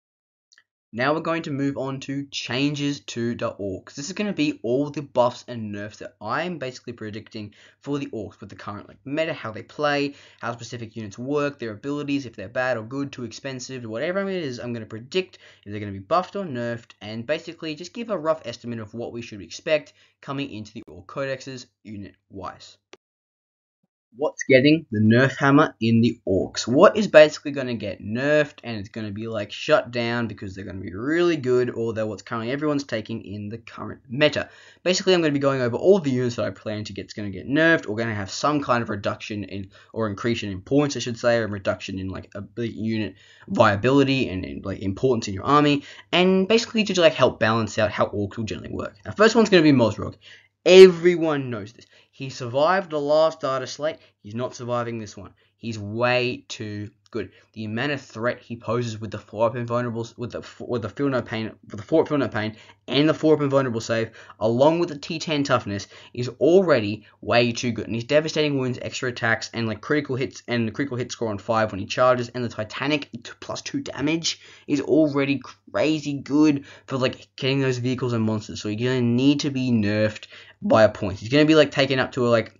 Now we're going to move on to changes to the Orks. This is going to be all the buffs and nerfs that I'm basically predicting for the Orks with the current like meta, how they play, how specific units work, their abilities, if they're bad or good, too expensive, whatever it is, I'm going to predict if they're going to be buffed or nerfed, and basically just give a rough estimate of what we should expect coming into the Ork Codexes unit-wise. What's getting the nerf hammer in the Orks? What is basically going to get nerfed and it's going to be like shut down because they're going to be really good, or they're what's currently everyone's taking in the current meta? Basically, I'm going to be going over all the units that I plan to get going to get nerfed, or going to have some kind of reduction in, or increase in points, I should say, or reduction in like a unit viability and like importance in your army, and basically to like help balance out how Orks will generally work. Now, first one's going to be Mosrog. Everyone knows this. He survived the last data slate. He's not surviving this one. He's way too good. The amount of threat he poses with the 4-up invulnerables, with the feel no pain, with the 4-up feel no pain, and the 4-up invulnerable save, along with the T10 toughness, is already way too good. And his devastating wounds, extra attacks, and like critical hits, and the critical hit score on 5 when he charges, and the Titanic +2 damage is already crazy good for like getting those vehicles and monsters. So you're gonna need to be nerfed by a point. He's gonna be like taken up to like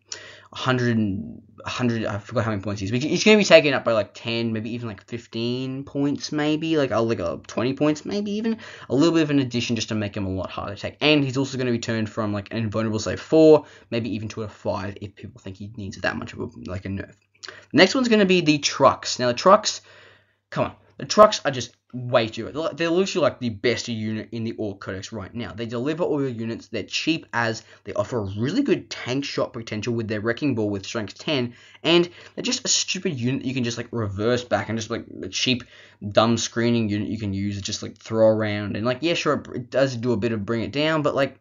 100, I forgot how many points he is. It's going to be taken up by like 10, maybe even like 15 points, maybe like 20 points, maybe even a little bit of an addition just to make him a lot harder to take. And he's also going to be turned from like an invulnerable save 4, maybe even to a 5 if people think he needs that much of a nerf. Next one's going to be the trucks. Now the trucks, come on. The trucks are just way too good. They're literally like the best unit in the Ork Codex right now. They deliver all your units. They're cheap as they offer a really good tank shot potential with their Wrecking Ball with strength 10. And they're just a stupid unit that you can just like reverse back and just like a cheap, dumb screening unit you can use to just like throw around. And like, yeah, sure, it does do a bit of bring it down, but like,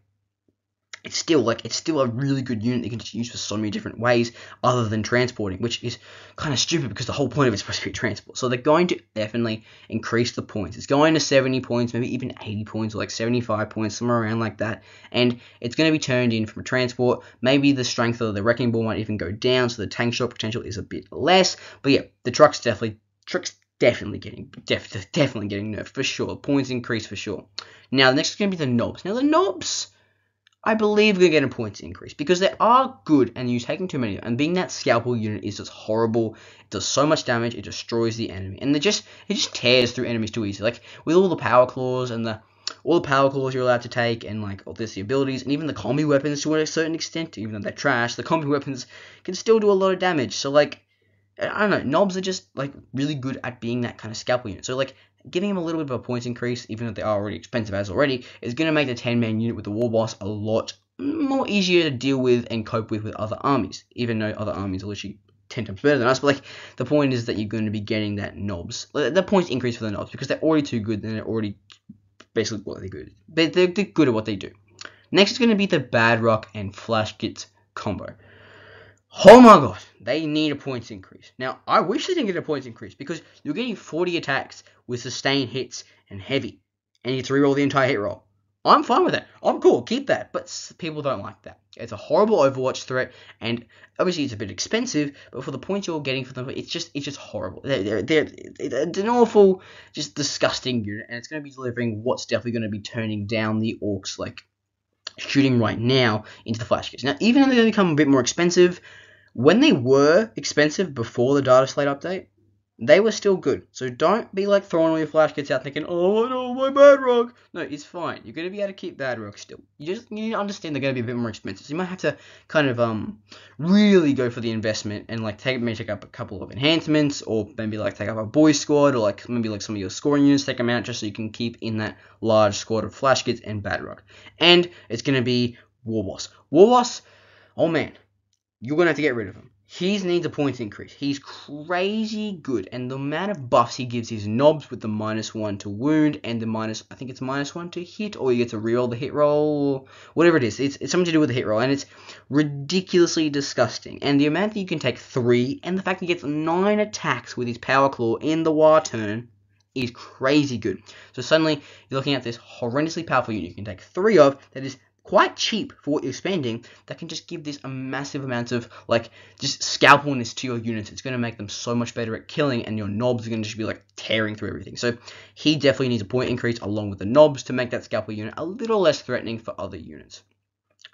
it's still a really good unit that you can just use for so many different ways other than transporting, which is kind of stupid because the whole point of it is supposed to be transport. So they're going to definitely increase the points. It's going to 70 points, maybe even 80 points, or like 75 points, somewhere around like that. And it's going to be turned in from a transport. Maybe the strength of the Wrecking Ball might even go down, so the tank shot potential is a bit less. But yeah, the truck's definitely getting nerfed for sure. Points increase for sure. Now the next is going to be the knobs. Now the knobs, I believe we're going to get a points increase because they are good and you're taking too many. And being that scalpel unit is just horrible. It does so much damage. It destroys the enemy. And it just tears through enemies too easy. Like with all the power claws and all the power claws you're allowed to take and like all this, the abilities and even the combi weapons to a certain extent, even though they're trash, the combi weapons can still do a lot of damage. So like, I don't know, knobs are just like really good at being that kind of scalpel unit. So like, giving him a little bit of a points increase, even if they are already expensive as already, is going to make the 10-man unit with the War Boss a lot more easier to deal with and cope with other armies, even though other armies are literally 10 times better than us. But like, the point is that you're going to be getting that knobs, the points increase for the knobs, because they're already too good, and they're already basically what they're good. They're good at what they do. Next is going to be the Bad Rock and Flash Kits combo. Oh my god, they need a points increase. Now, I wish they didn't get a points increase because you're getting 40 attacks with sustained hits and heavy, and you get to reroll the entire hit roll. I'm fine with that. I'm cool, keep that, but people don't like that. It's a horrible Overwatch threat, and obviously it's a bit expensive, but for the points you're getting for them, it's just horrible. They're an awful, just disgusting unit, and it's going to be delivering what's definitely going to be turning down the Orks, like, shooting right now into the Flash Kits. Now, even though they're going to become a bit more expensive, when they were expensive before the data slate update, they were still good. So don't be like throwing all your Flash Kits out thinking, oh no, my Bad Rock. No, it's fine. You're going to be able to keep Bad Rock still. You need to understand they're going to be a bit more expensive. So you might have to kind of really go for the investment and like maybe take up a couple of enhancements, or maybe like take up a boy squad, or like maybe like some of your scoring units, take them out just so you can keep in that large squad of Flash Kits and Bad Rock. And it's going to be War Boss. War Boss, oh man, you're going to have to get rid of him. He needs a points increase. He's crazy good, and the amount of buffs he gives his knobs with the -1 to wound and the I think it's -1 to hit, or you get to reroll the hit roll, or whatever it is. It's something to do with the hit roll, and it's ridiculously disgusting. And the amount that you can take 3, and the fact he gets 9 attacks with his power claw in the war turn is crazy good. So suddenly you're looking at this horrendously powerful unit you can take 3 of that is quite cheap for what you're spending, that can just give this a massive amount of like just scalpelness to your units. It's going to make them so much better at killing, and your knobs are going to just be like tearing through everything. So he definitely needs a point increase along with the knobs to make that scalpel unit a little less threatening for other units.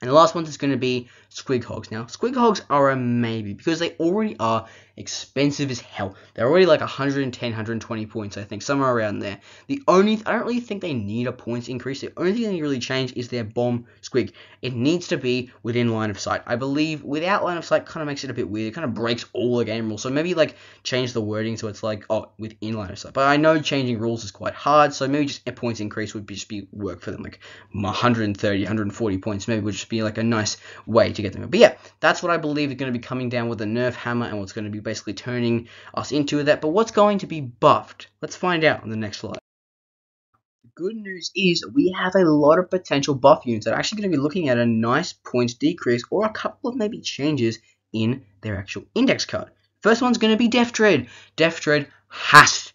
And the last one is going to be Squig Hogs. Now, Squig Hogs are a maybe because they already are expensive as hell. They're already like 110, 120 points, I think, somewhere around there. I don't really think they need a points increase. The only thing they really change is their bomb Squig. It needs to be within line of sight. I believe without line of sight kind of makes it a bit weird. It kind of breaks all the game rules. So maybe like change the wording so it's like, oh, within line of sight. But I know changing rules is quite hard, so maybe just a points increase would just be work for them. Like 130, 140 points maybe would just be like a nice way to get them. But yeah, that's what I believe is going to be coming down with the nerf hammer, and what's going to be basically turning us into that. But what's going to be buffed? Let's find out on the next slide. good news is we have a lot of potential buff units that are actually going to be looking at a nice points decrease or a couple of maybe changes in their actual index card. First one's going to be Death Dread. Death Dread has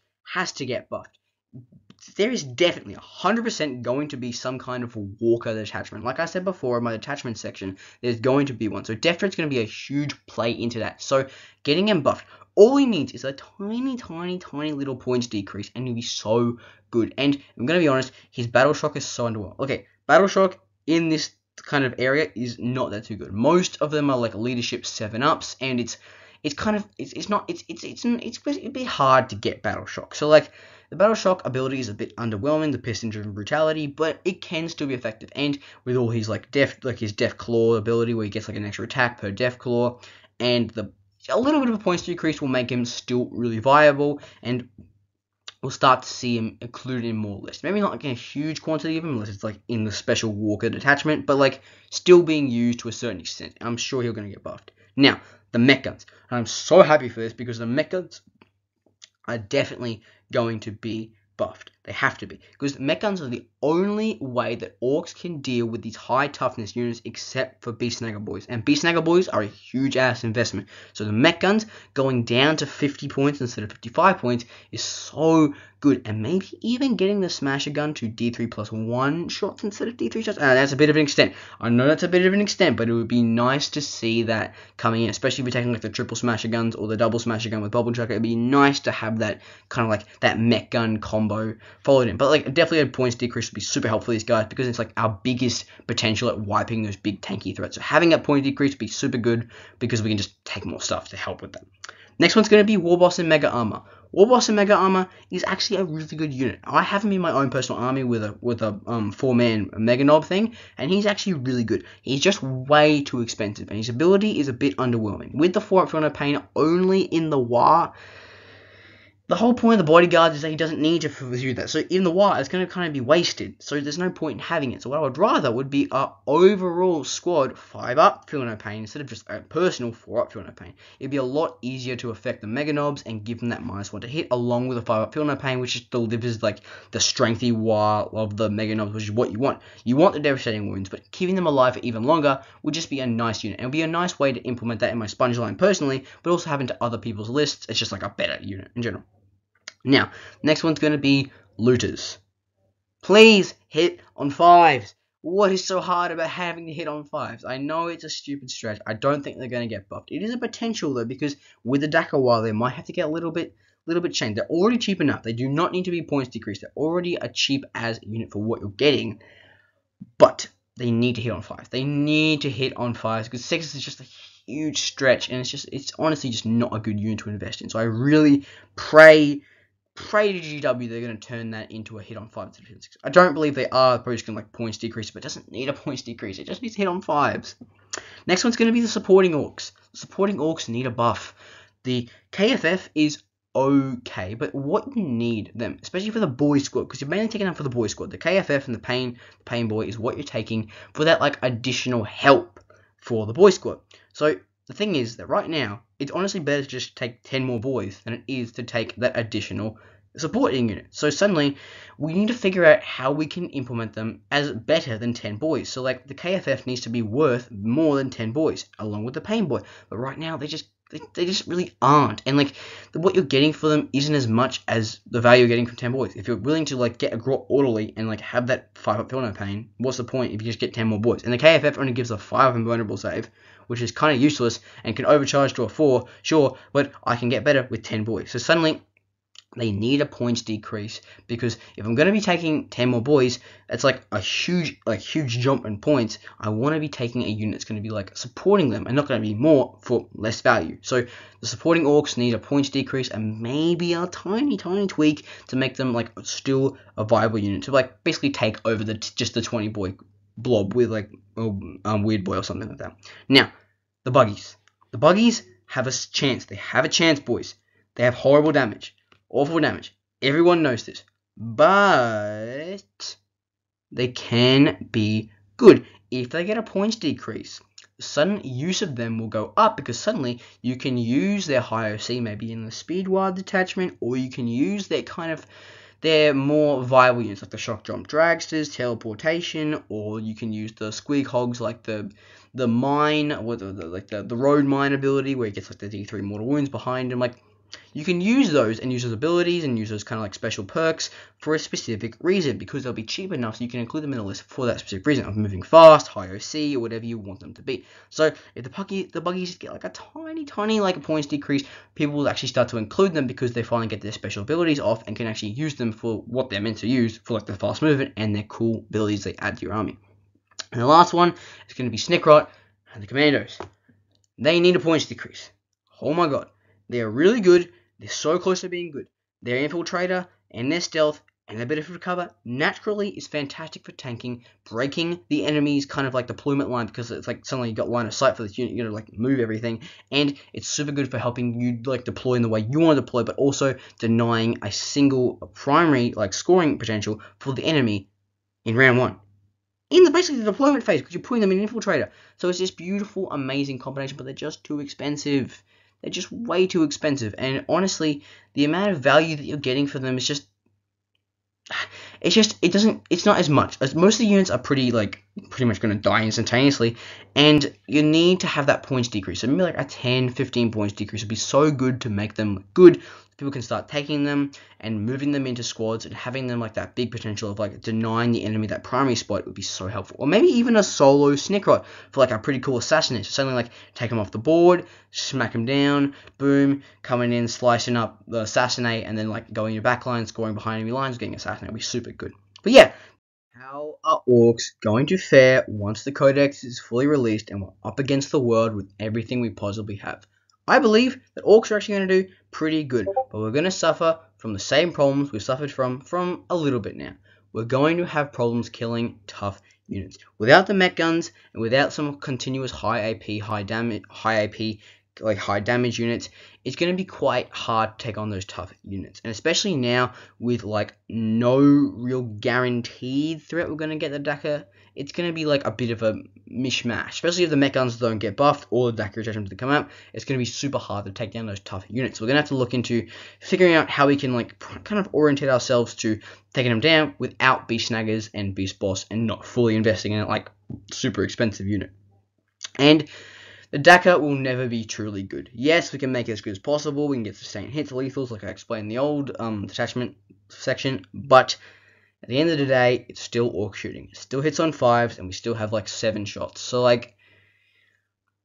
to get buffed. There is definitely 100% going to be some kind of walker detachment. Like I said before in my detachment section, there's going to be one. So Death Dread's going to be a huge play into that. So getting him buffed, all he needs is a tiny little points decrease, and he'll be so good. And I'm going to be honest, his Battle Shock is so underwhelming. Okay, Battle Shock in this kind of area is not that too good. Most of them are like leadership 7-ups, and it's a bit hard to get Battle Shock. So like the Battle Shock ability is a bit underwhelming, the piston driven brutality, but it can still be effective. And with all his his Death Claw ability where he gets like an extra attack per Death Claw, and a little bit of a points decrease will make him still really viable, and we'll start to see him included in more lists. Maybe not like a huge quantity of him unless it's like in the special Walker detachment, but like still being used to a certain extent. I'm sure he's going to get buffed. Now, the mech guns. And I'm so happy for this because the mech guns are definitely going to be buffed. They have to be, because the mech guns are the only way that Orks can deal with these high toughness units except for Beast Snagger Boys. And Beast Snagger Boys are a huge ass investment. So the mech guns going down to 50 points instead of 55 points is so good. And maybe even getting the Smasher gun to D3 plus 1 shots instead of D3 shots. That's a bit of an extent. I know that's a bit of an extent, but it would be nice to see that coming in, especially if you're taking like the triple Smasher guns or the double Smasher gun with Bubble Chucker. It'd be nice to have that kind of like that mech gun combo followed in. But like definitely a points decrease would be super helpful for these guys because it's like our biggest potential at wiping those big tanky threats. So having that point decrease would be super good because we can just take more stuff to help with that. Next one's going to be Warboss and Mega Armor. Warboss and Mega Armor is actually a really good unit. I have him in my own personal army with a 4-man Mega Knob thing, and he's actually really good. He's just way too expensive, and his ability is a bit underwhelming. With the 4-up Feel No Pain only in the WAAAGH, the whole point of the bodyguard is that he doesn't need to pursue that. So in the WAAAGH, it's going to kind of be wasted. So there's no point in having it. So what I would rather would be a overall squad 5-up Feel No Pain instead of just a personal 4-up Feel No Pain. It'd be a lot easier to affect the Mega Knobs and give them that -1 to hit, along with a 5-up Feel No Pain, which delivers like the strengthy wah of the Mega Knobs, which is what you want. You want the devastating wounds, but keeping them alive for even longer would just be a nice unit. And it would be a nice way to implement that in my Sponge line personally, but also having to other people's lists. It's just like a better unit in general. Now, next one's going to be Looters. Please hit on 5s. What is so hard about having to hit on 5s? I know it's a stupid stretch. I don't think they're going to get buffed. It is a potential though, because with the Dakawar, they might have to get a little bit changed. They're already cheap enough. They do not need to be points decreased. They're already a cheap as unit for what you're getting, but they need to hit on 5s. They need to hit on 5s because 6s is just a huge stretch, and it's honestly just not a good unit to invest in. So I really pray to GW they're going to turn that into a hit on 5 instead of hit on 6. I don't believe they are. Probably just going to like points decrease, but it doesn't need a points decrease. It just needs to hit on 5s. Next one's going to be the supporting Orks. The supporting Orks need a buff. The KFF is okay, but what you need them, especially for the boy squad, because you're mainly taking them for the boy squad. The KFF and the pain boy is what you're taking for that like additional help for the boy squad. So the thing is that right now, it's honestly better to just take 10 more boys than it is to take that additional supporting unit. So suddenly, we need to figure out how we can implement them as better than 10 boys. So like, the KFF needs to be worth more than 10 boys, along with the pain boy. But right now, they just really aren't. And like, what you're getting for them isn't as much as the value you're getting from 10 boys. If you're willing to like get a Gro orderly and like have that 5-up Feel No Pain, what's the point if you just get 10 more boys? And the KFF only gives a 5 invulnerable save, which is kind of useless and can overcharge to a 4, sure, but I can get better with 10 boys. So suddenly, they need a points decrease, because if I'm going to be taking 10 more boys, that's like a huge jump in points. I want to be taking a unit that's going to be like supporting them and not going to be more for less value. So the supporting Orks need a points decrease and maybe a tiny tweak to make them like still a viable unit to like basically take over just the 20 boy blob with like weird boy or something like that. Now, the buggies. The buggies have a chance. They have a chance, boys. They have horrible damage. Awful damage. Everyone knows this. But they can be good. If they get a points decrease, sudden use of them will go up, because suddenly you can use their high OC maybe in the Speed Wild detachment, or you can use their they're more viable units like the Shock Jump Dragsters, Teleportation, or you can use the Squig Hogs like the Mine, or the Road Mine ability where it gets like the D3 Mortal Wounds behind him. Like, you can use those and use those abilities and use those kind of like special perks for a specific reason, because they'll be cheap enough so you can include them in the list for that specific reason of moving fast, high OC, or whatever you want them to be. So if the buggies get like a tiny like points decrease, people will actually start to include them because they finally get their special abilities off and can actually use them for what they're meant to use, for like the fast movement and their cool abilities they add to your army. And the last one is going to be Snickrot and the Commandos. They need a points decrease. Oh my god. They're really good. They're so close to being good. Their Infiltrator and their Stealth and their ability to cover naturally is fantastic for tanking, breaking the enemy's kind of like deployment line, because it's like suddenly you got line of sight for this unit, you gotta like move everything, and it's super good for helping you like deploy in the way you want to deploy, but also denying a single primary like scoring potential for the enemy in round 1. In basically the deployment phase, because you're putting them in Infiltrator. So it's this beautiful, amazing combination, but they're just too expensive. They're just way too expensive, and honestly, the amount of value that you're getting for them is just, it's not as much, as most of the units are pretty much going to die instantaneously, and you need to have that points decrease. So maybe like a 10-15 points decrease would be so good to make them good. People can start taking them and moving them into squads and having them like that big potential of like denying the enemy that primary spot would be so helpful. Or maybe even a solo Snickrot for like a pretty cool assassinate. So something like take him off the board, smack him down, boom, coming in, slicing up the assassinate, and then like going your back line, scoring behind enemy lines, getting assassinated would be super good. But yeah, how are Orks going to fare once the Codex is fully released and we're up against the world with everything we possibly have? I believe that Orks are actually going to do pretty good, but we're going to suffer from the same problems we've suffered from a little bit now. We're going to have problems killing tough units. Without the mech guns and without some continuous high AP, high damage units, it's going to be quite hard to take on those tough units. And especially now with like no real guaranteed threat we're going to get the Dakka, it's going to be like a bit of a mishmash. Especially if the mech guns don't get buffed or the Dakka Detachment to come out, it's going to be super hard to take down those tough units. So we're going to have to look into figuring out how we can like kind of orientate ourselves to taking them down without Beast Snaggers and Beast Boss, and not fully investing in it like super expensive unit. And the Dakka will never be truly good. Yes, we can make it as good as possible. We can get sustained hits, lethals, like I explained in the old detachment section. But at the end of the day, it's still Ork shooting. It still hits on 5s, and we still have like 7 shots. So like,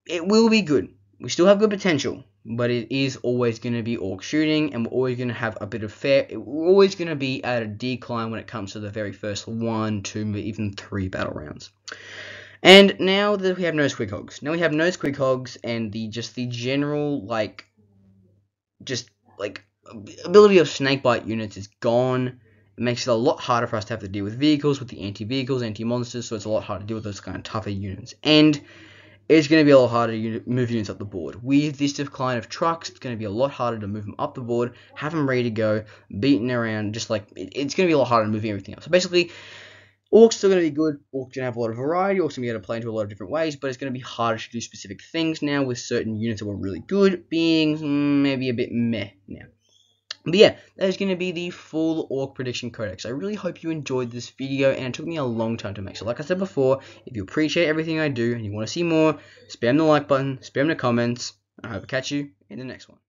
it will be good. We still have good potential, but it is always going to be Ork shooting, and we're always going to have a bit of we're always going to be at a decline when it comes to the very first 1, 2, even 3 battle rounds. And now that we have no Squig Hogs, and the general ability of snakebite units is gone. It makes it a lot harder for us to have to deal with vehicles, with the anti-vehicles, anti-monsters, so it's a lot harder to deal with those kind of tougher units. And it's going to be a lot harder to move units up the board. With this decline of trucks, it's going to be a lot harder to move them up the board, have them ready to go, beating around, just like, it's going to be a lot harder to move everything up. So basically, Orks still going to be good. Orks going to have a lot of variety. Orks going to be able to play into a lot of different ways, but it's going to be harder to do specific things now, with certain units that were really good being maybe a bit meh now. But yeah, that is going to be the full Ork Prediction Codex. I really hope you enjoyed this video, and it took me a long time to make. So like I said before, if you appreciate everything I do and you want to see more, spam the like button, spam the comments, and I hope to catch you in the next one.